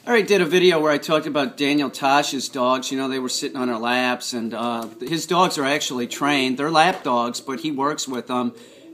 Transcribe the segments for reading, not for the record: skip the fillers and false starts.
I already did a video where I talked about Daniel Tosh's dogs. You know, they were sitting on our laps, and his dogs are actually trained. They're lap dogs, but he works with them,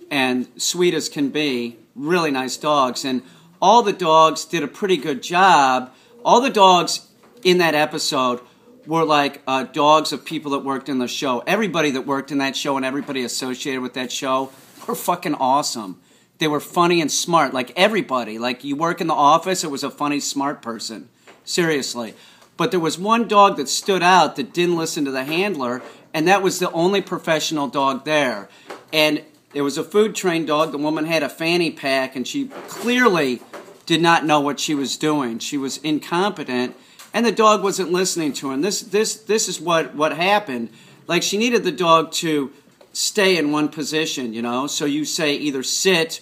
and sweet as can be, really nice dogs. And all the dogs did a pretty good job. All the dogs in that episode were like dogs of people that worked in the show. Everybody that worked in that show and everybody associated with that show were fucking awesome. They were funny and smart, like everybody. Like, you work in the office, it was a funny, smart person. Seriously. But there was one dog that stood out that didn't listen to the handler, and that was the only professional dog there. And it was a food-trained dog. The woman had a fanny pack, and she clearly did not know what she was doing. She was incompetent, and the dog wasn't listening to her. And this is what happened. Like, she needed the dog to stay in one position, you know. So you say either sit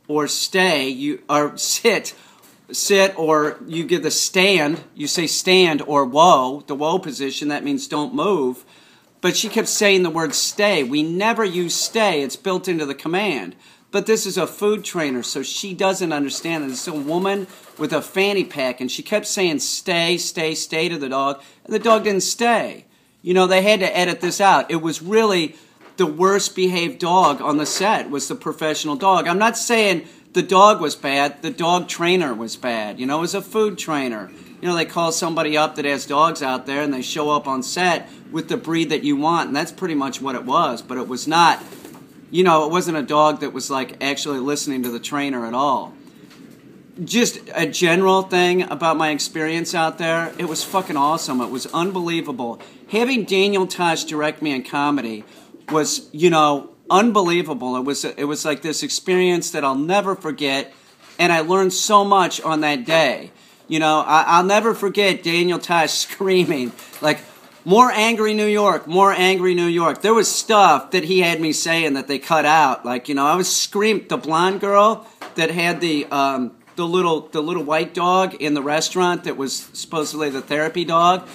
or stay, or sit, or you give the stand. You say stand or whoa, the whoa position. That means don't move. But she kept saying the word stay. We never use stay. It's built into the command. But this is a food trainer, so she doesn't understand. And it's a woman with a fanny pack, and she kept saying stay, stay, stay to the dog, and the dog didn't stay. You know, they had to edit this out. It was really the worst behaved dog on the set was the professional dog. I'm not saying the dog was bad. The dog trainer was bad. You know, it was a food trainer. You know, they call somebody up that has dogs out there, and they show up on set with the breed that you want, and that's pretty much what it was. But it was not, you know, it wasn't a dog that was, like, actually listening to the trainer at all. Just a general thing about my experience out there, it was fucking awesome. It was unbelievable. Having Daniel Tosh direct me in comedy was, you know, unbelievable. It was like this experience that I'll never forget, and I learned so much on that day. You know, I'll never forget Daniel Tosh screaming, like, more angry New York, more angry New York. There was stuff that he had me saying that they cut out. Like, you know, I was screaming. The blonde girl that had the little white dog in the restaurant that was supposedly the therapy dog,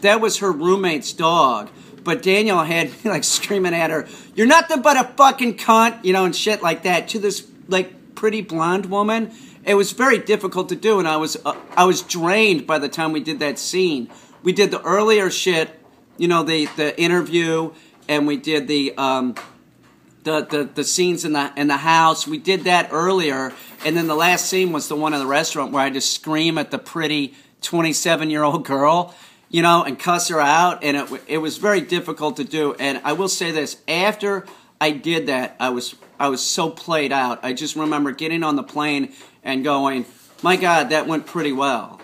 that was her roommate's dog. But Daniel had me, like, screaming at her, "You're nothing but a fucking cunt," you know, and shit like that, to this, like, pretty blonde woman. It was very difficult to do, and I was drained by the time we did that scene. We did the earlier shit, you know, the interview, and we did the scenes in the house. We did that earlier, and then the last scene was the one in the restaurant where I just scream at the pretty 27-year-old girl, you know, and cuss her out, and it was very difficult to do. And I will say this, after I did that, I was so played out. I just remember getting on the plane and going, my God, that went pretty well.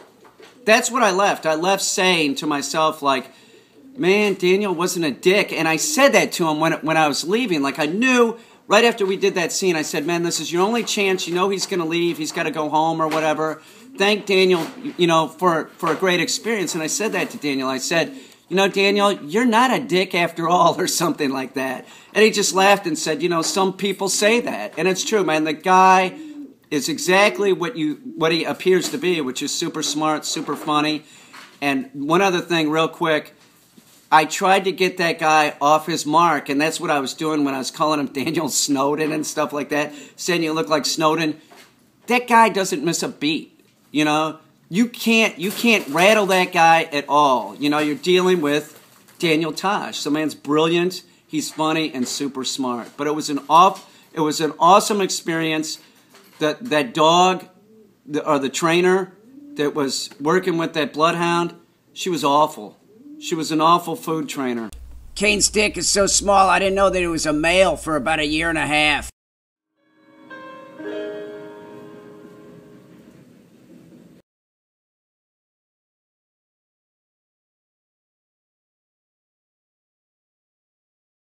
That's what I left. I left saying to myself, like, man, Daniel wasn't a dick. And I said that to him when I was leaving. Like, I knew right after we did that scene, I said, man, this is your only chance. You know he's going to leave. He's got to go home or whatever. Thank Daniel, you know, for a great experience. And I said that to Daniel. I said, you know, Daniel, you're not a dick after all, or something like that. And he just laughed and said, you know, some people say that. And it's true, man. The guy is exactly what he appears to be, which is super smart, super funny. And one other thing real quick, I tried to get that guy off his mark, and that's what I was doing when I was calling him Daniel Snowden and stuff like that, saying you look like Snowden. That guy doesn't miss a beat, you know? You can't rattle that guy at all. You know, you're dealing with Daniel Tosh. The man's brilliant, he's funny, and super smart. But it was an awesome experience. That dog, or the trainer that was working with that bloodhound, she was awful. She was an awful food trainer. Caine's dick is so small, I didn't know that it was a male for about 1.5 years.